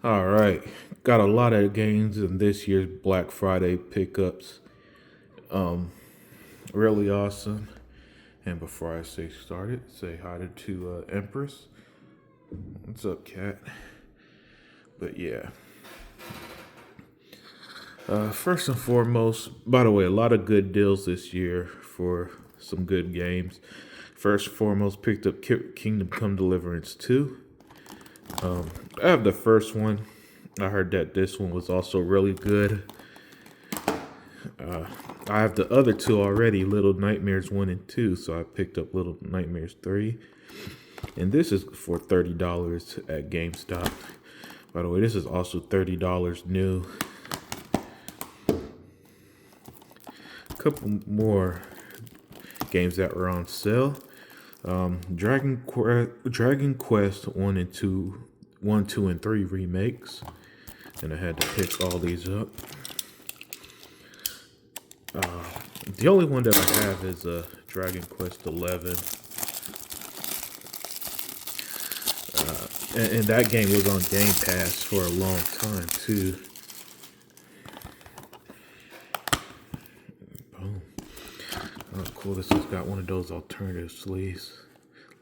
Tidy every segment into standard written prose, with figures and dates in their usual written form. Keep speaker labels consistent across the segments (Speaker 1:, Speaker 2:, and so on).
Speaker 1: All right, got a lot of games in this year's Black Friday pickups. Really awesome. And before I say started, say hi to Empress. What's up, cat? But yeah, first and foremost, by the way, a lot of good deals this year for some good games. First and foremost, picked up Kingdom Come Deliverance 2. I have the first one. I heard that this one was also really good. I have the other two already, Little Nightmares 1 and 2, so I picked up Little Nightmares 3. And this is for $30 at GameStop. By the way, this is also $30 new. A couple more games that were on sale. Dragon Quest 1 and 2, 1, 2, and 3 remakes. And I had to pick all these up. The only one that I have is Dragon Quest 11. And that game was on Game Pass for a long time, too. Boom. Oh, cool. This has got one of those alternative sleeves.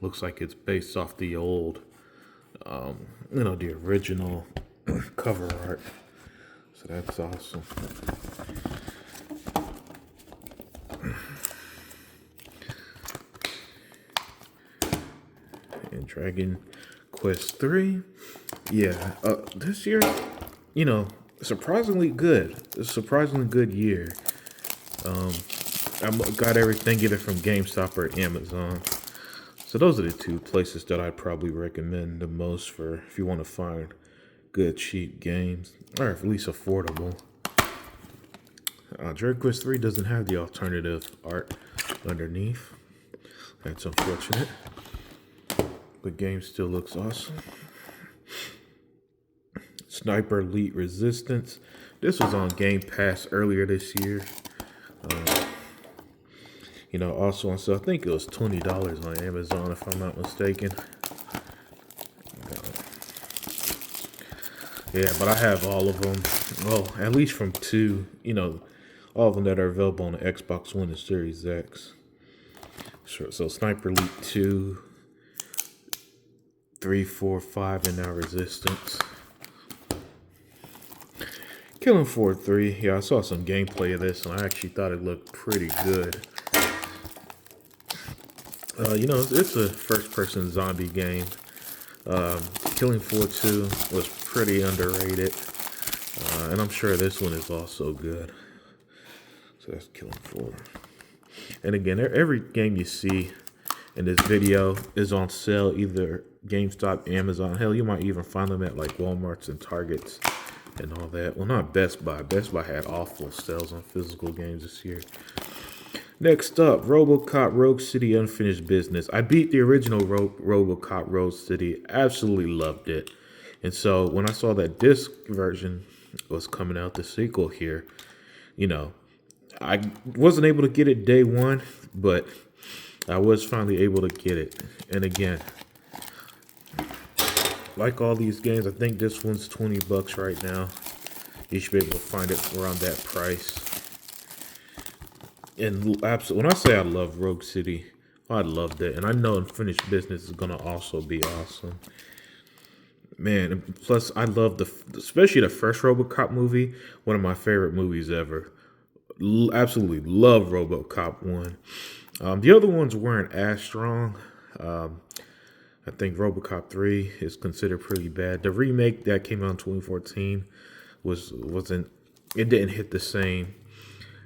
Speaker 1: Looks like it's based off the old, the original cover art. So that's awesome. And Dragon Quest 3. Yeah, this year, surprisingly good. A surprisingly good year. I got everything either from GameStop or Amazon. So those are the two places that I'd probably recommend the most for if you want to find good, cheap games, or at least affordable. Dragon Quest 3 doesn't have the alternative art underneath. That's unfortunate. The game still looks awesome. Sniper Elite Resistance. This was on Game Pass earlier this year. Also on sale. I think it was $20 on Amazon, if I'm not mistaken. Yeah, but I have all of them. Well, at least from two. All of them that are available on the Xbox One and Series X. Sure. So Sniper Elite 2, 3, 4, 5, and now Resistance. Killing Floor 3. Yeah, I saw some gameplay of this, and I actually thought it looked pretty good. It's a first-person zombie game. Killing Floor 2 was pretty underrated. And I'm sure this one is also good. So that's Killing Floor. And again, every game you see in this video is on sale, either GameStop, Amazon. Hell, you might even find them at like Walmarts and Targets and all that. Well, not Best Buy. Best Buy had awful sales on physical games this year. Next up, Robocop Rogue City Unfinished Business. I beat the original Robocop Rogue City. Absolutely loved it. And so when I saw that this version was coming out, the sequel here, I wasn't able to get it day one, but I was finally able to get it. And again, like all these games, I think this one's $20 right now. You should be able to find it around that price. And absolutely, when I say I love Rogue City, I loved it. And I know Unfinished Business is going to also be awesome. Man, and plus I love especially the first RoboCop movie, one of my favorite movies ever. Absolutely love RoboCop 1. The other ones weren't as strong. I think RoboCop 3 is considered pretty bad. The remake that came out in 2014 it didn't hit the same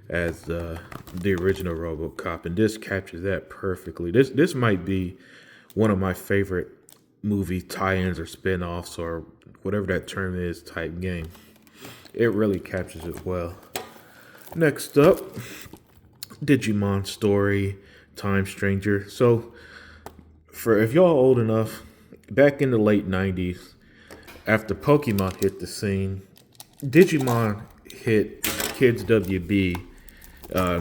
Speaker 1: as the original RoboCop, and this captures that perfectly. This might be one of my favorite movie tie-ins or spin-offs or whatever that term is type game. It really captures it well. Next up, Digimon Story, Time Stranger. So, if y'all old enough, back in the late 90s, after Pokemon hit the scene, Digimon hit Kids WB,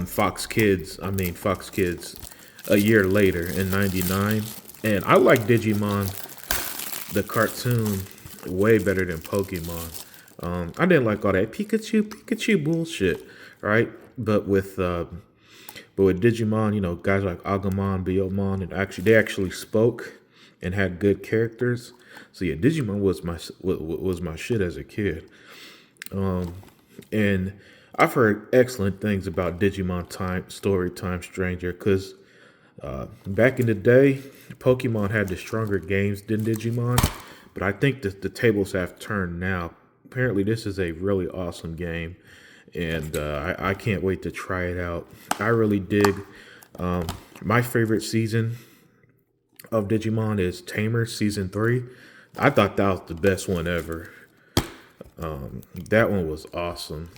Speaker 1: Fox Kids, a year later in 99. And I like Digimon, the cartoon, way better than Pokemon. I didn't like all that Pikachu bullshit, right? But with Digimon, guys like Agumon, Biyomon, and they actually spoke and had good characters. So yeah, Digimon was my shit as a kid. And I've heard excellent things about Digimon Time Stranger, because back in the day, Pokemon had the stronger games than Digimon, but I think that the tables have turned now. Apparently, this is a really awesome game, and I can't wait to try it out. I really dig. My favorite season of Digimon is Tamer Season 3. I thought that was the best one ever. That one was awesome.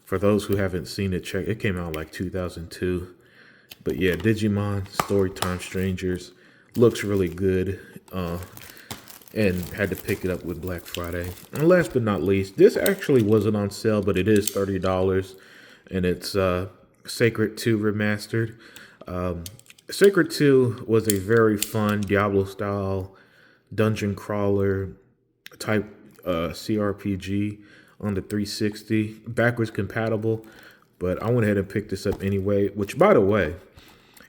Speaker 1: For those who haven't seen it, check. It came out like 2002. But yeah, Digimon Storytime Strangers looks really good. And had to pick it up with Black Friday. And last but not least, this actually wasn't on sale, but it is $30, and it's Sacred 2 Remastered. Sacred 2 was a very fun Diablo style dungeon crawler type CRPG on the 360, backwards compatible. But I went ahead and picked this up anyway. Which, by the way,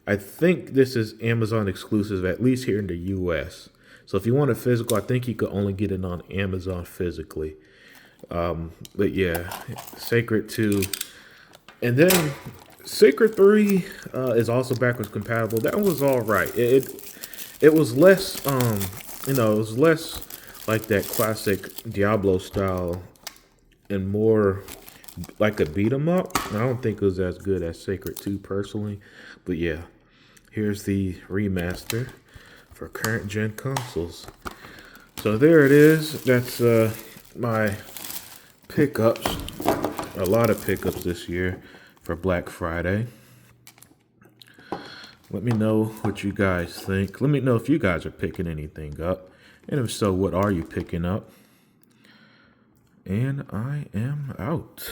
Speaker 1: I think this is Amazon exclusive, at least here in the U.S. So if you want a physical, I think you could only get it on Amazon physically. But yeah, Sacred 2. And then Sacred 3 is also backwards compatible. That was all right. It was less, it was less like that classic Diablo style and more like a beat 'em up. I don't think it was as good as Sacred 2 personally. But yeah, here's the remaster for current gen consoles. So there it is. That's my pickups. A lot of pickups this year for Black Friday. Let me know what you guys think. Let me know if you guys are picking anything up. And if so, what are you picking up? And I am out.